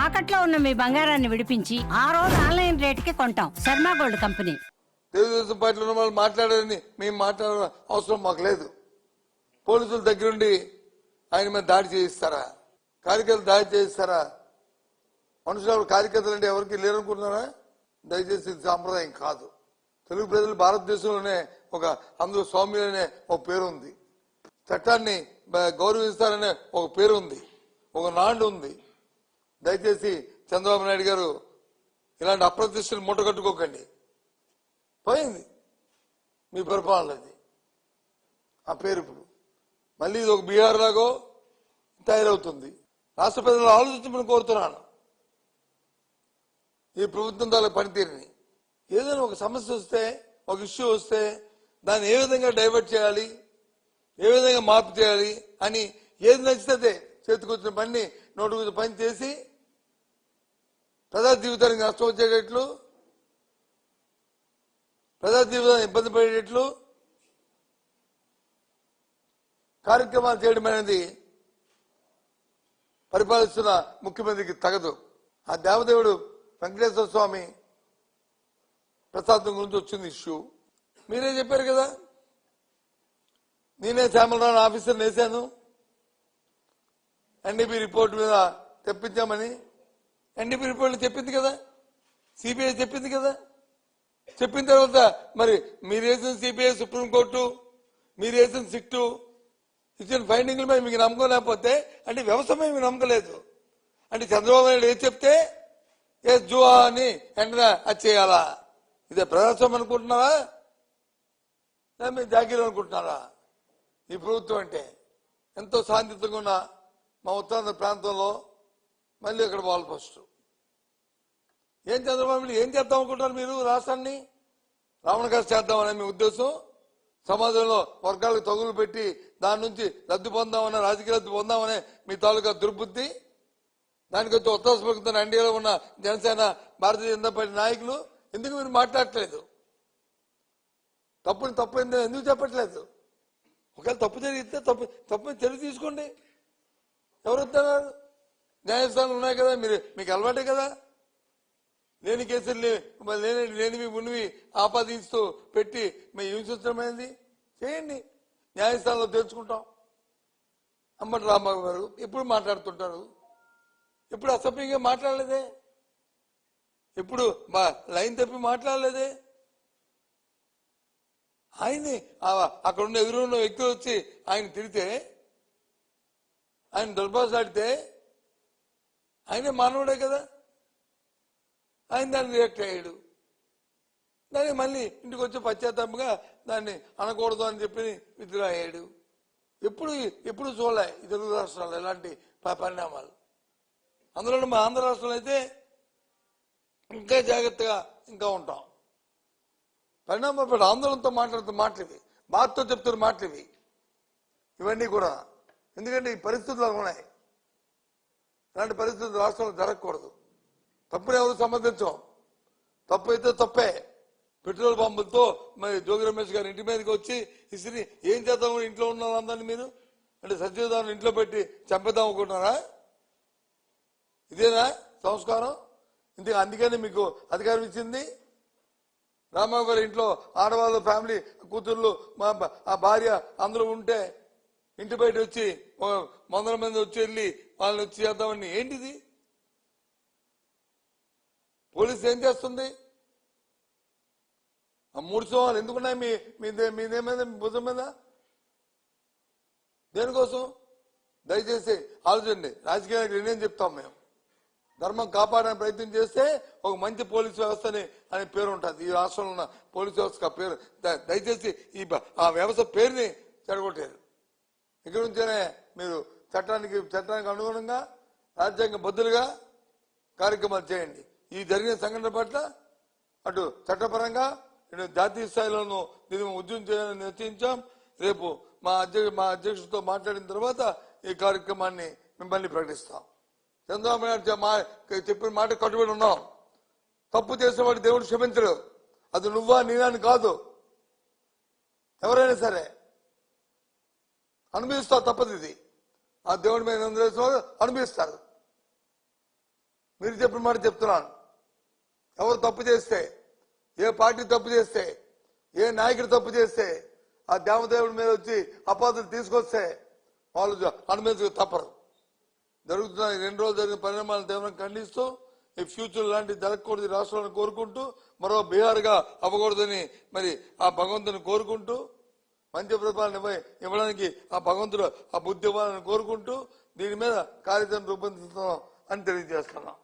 తాకట్లో ఉన్న మీ బంగారాన్ని విడిపించి ఆ రోజు ఆన్లైన్ రేటుకి కొంటాం. Sharma gold company. తెలుగుదేశం పార్టీలో ఉన్న వాళ్ళు మాట్లాడారని మేము మాట్లాడాల్సిన అవసరం మాకు లేదు. పోలీసుల దగ్గరుండి ఆయన మీద దాడి చేయిస్తారా? కార్యకర్తలు దాడి చేయిస్తారా? మనుషులు కార్యకర్తలు అంటే ఎవరికి లేరనుకుంటున్నారా? దయచేసి ఇది సాంప్రదాయం కాదు. తెలుగు ప్రజలు భారతదేశంలోనే అందులో స్వామి అనే ఒక పేరు ఉంది, చట్టాన్ని గౌరవిస్తారనే ఒక పేరు ఉంది, ఒక నాండు ఉంది. దయచేసి చంద్రబాబు నాయుడు గారు ఇలాంటి అప్రతిష్టలు మూటగట్టుకోకండి. పోయింది మీ పరిపాలనది ఆ పేరు. ఇప్పుడు మళ్ళీ ఇది ఒక బీహార్ లాగో తయారవుతుంది. రాష్ట్ర ప్రజలు ఆలోచించమని కోరుతున్నాను. ఈ ప్రభుత్వం తాలూకు పనితీరుని ఏదైనా ఒక సమస్య వస్తే, ఒక ఇష్యూ వస్తే దాన్ని ఏ విధంగా డైవర్ట్ చేయాలి, ఏ విధంగా మార్పు చేయాలి అని ఏది నచ్చితే చేతికొచ్చిన పని నోటు పని చేసి ప్రజా జీవితానికి నష్టం వచ్చేటట్లు, ప్రజా జీవితాన్ని ఇబ్బంది పడేటట్లు కార్యక్రమాలు చేయడం అనేది పరిపాలిస్తున్న ముఖ్యమంత్రికి తగదు. ఆ దేవదేవుడు వెంకటేశ్వర స్వామి ప్రసాదం గురించి వచ్చింది ఇష్యూ. మీరే చెప్పారు కదా, నేనే శ్యామలరావు ఆఫీసర్ వేశాను, ఎన్డీపీ రిపోర్ట్ మీద తెప్పించామని. ఎన్డీపీ రిపోర్ట్ చెప్పింది కదా, సిబిఐ చెప్పింది కదా. చెప్పిన తర్వాత మరి మీరు వేసిన సిబిఐ, సుప్రీంకోర్టు, మీరు వేసిన సిట్టు ఇచ్చిన ఫైండింగ్ల మీద మీకు నమ్మకం లేకపోతే అంటే వ్యవస్థ మీద మీకు నమ్మకం లేదు అంటే చంద్రబాబు నాయుడు ఏది చెప్తే జువా అని వెంటనే అది చేయాలా? ఇదే ప్రజాస్వామ్యం అనుకుంటున్నారా? మీరు జాగీర్ అనుకుంటున్నారా? ఈ ప్రభుత్వం అంటే ఎంతో శాంతియుతంగా ఉన్న మా ఉత్తరాంధ్ర ప్రాంతంలో మళ్ళీ ఇక్కడ వాళ్ళు ఫస్ట్ ఏం చంద్రబాబు ఏం చేద్దాం అనుకుంటున్నారు మీరు? రాష్ట్రాన్ని రావణ కాస్త చేద్దామనే మీ ఉద్దేశం? సమాజంలో వర్గాలకు తగులు పెట్టి దాని నుంచి లబ్ధి పొందామనే, రాజకీయ లబ్ధి పొందామనే మీ తాలూకా దుర్బుద్ధి. దానికి వచ్చి ఉత్తరాంధ్ర ప్రభుత్వం ఎన్డీఏలో ఉన్న జనసేన, భారతీయ జనతా పార్టీ నాయకులు ఎందుకు మీరు మాట్లాడట్లేదు? తప్పు ఎందుకు చెప్పట్లేదు? ఒకవేళ తప్పు జరిగితే తప్పు చర్య తీసుకోండి. ఎవరు వస్తున్నారు? న్యాయస్థానాలు ఉన్నాయి కదా, మీకు అలవాటే కదా. లేని కేసులు లేనివి ఉన్నవి ఆపాదిస్తూ పెట్టి మేము హింసించడమైంది. చేయండి, న్యాయస్థానంలో తెచ్చుకుంటాం. అంబటి రాంబాబు గారు ఎప్పుడు మాట్లాడుతుంటారు, ఎప్పుడు అసభ్యంగా మాట్లాడలేదే, ఎప్పుడు లైన్ తప్పి మాట్లాడలేదే. ఆయన్ని అక్కడున్న ఎదురున్న వ్యక్తులు వచ్చి ఆయన తిడితే, ఆయన దుర్భాషలాడితే ఆయనే మానవుడే కదా. ఆయన దాన్ని రియాక్ట్ అయ్యాడు. దాన్ని మళ్ళీ ఇంటికి వచ్చి పశ్చాత్తాపంగా దాన్ని అనకూడదు అని చెప్పి విత్డ్రా అయ్యాడు. ఎప్పుడు చూడలే ఈ తెలుగు రాష్ట్రాల్లో ఇలాంటి పరిణామాలు. అందులో మా ఆంధ్ర రాష్ట్రంలో అయితే ఇంకా జాగ్రత్తగా ఇంకా ఉంటాం. పరిణామాలు ఆందోళనతో మాట్లాడుతున్న మాటలు, బాధతో చెప్తున్న మాటలు ఇవన్నీ కూడా. ఎందుకంటే ఈ పరిస్థితులు ఉన్నాయి. ఇలాంటి పరిస్థితులు రాష్ట్రంలో జరగకూడదు. తప్పుని ఎవరు సమర్థించాం. తప్పు అయితే తప్పే. పెట్రోల్ పంపులతో మరి జోగి రమేష్ గారి ఇంటి మీదకి వచ్చి ఇసిరి ఏం చేద్దాం, ఇంట్లో ఉన్న అందరినీ మీరు అంటే సత్యదాన్ని ఇంట్లో పెట్టి చంపేద్దాం అనుకుంటున్నారా? ఇదేనా సంస్కారం? అందుకని మీకు అధికారం ఇచ్చింది. రామారావు గారి ఇంట్లో ఆడవాళ్ళు, ఫ్యామిలీ, కూతుర్లు, ఆ భార్య అందరూ ఉంటే ఇంటి బయట వచ్చి 100 మంది వచ్చి వెళ్ళి వాళ్ళని వచ్చి చేద్దామని ఏంటిది? పోలీసు ఏం చేస్తుంది? ఆ 3 సంవత్సరాలు ఎందుకున్నాయి మీదేమైంది మీ భుజం మీద? దేనికోసం? దయచేసి ఆలోచండి. రాజకీయ నాయకులు ఏం చెప్తాం మేము? ధర్మం కాపాడడానికి ప్రయత్నం చేస్తే ఒక మంచి పోలీసు వ్యవస్థని అనే పేరు ఉంటుంది. ఈ రాష్ట్రంలో ఉన్న పోలీసు వ్యవస్థ పేరు దయచేసి ఆ వ్యవస్థ పేరుని చెడగొట్టారు. ఇక్కడ నుంచేనే మీరు చట్టానికి అనుగుణంగా రాజ్యాంగ బద్దులుగా కార్యక్రమాలు చేయండి. ఈ జరిగిన సంఘటన పట్ల అటు చట్టపరంగా ఇటు జాతీయ స్థాయిలోనూ దీన్ని ఉద్యమం చేయాలని నిశ్చయించాం. రేపు మా అధ్యక్షుడితో మాట్లాడిన తర్వాత ఈ కార్యక్రమాన్ని మిమ్మల్ని ప్రకటిస్తాం. చంద్రబాబు నాయుడు చెప్పిన మాట కట్టుబడి ఉన్నాం. తప్పు చేసేవాడు దేవుడు క్షమించడు. అది నువ్వా నేనని కాదు, ఎవరైనా సరే అనుభవిస్తావు. తప్పదు ఇది. ఆ దేవుడి మీద అనుభవిస్తారు. మీరు చెప్పిన మాట చెప్తున్నాను. ఎవరు తప్పు చేస్తే, ఏ పార్టీ తప్పు చేస్తే, ఏ నాయకుడు తప్పు చేస్తే ఆ దేవదేవుడి మీద వచ్చి అపాధులు తీసుకొస్తే వాళ్ళు అనుమతి తప్పరు. జరుగుతున్న 2 రోజులు జరిగిన పరిణామాలను తీవ్రంగా ఖండిస్తూ ఈ ఫ్యూచర్ లాంటివి జరగకూడదు రాష్ట్రాలను కోరుకుంటూ, మరో బీహార్గా అవ్వకూడదని మరి ఆ భగవంతుని కోరుకుంటూ, మంచి ప్రతిపాదన ఇవ్వడానికి ఆ భగవంతుడు ఆ బుద్ధి ఇవ్వాలని కోరుకుంటూ దీని మీద కార్యాచరణ రూపొందిస్తున్నాం అని తెలియజేస్తున్నాం.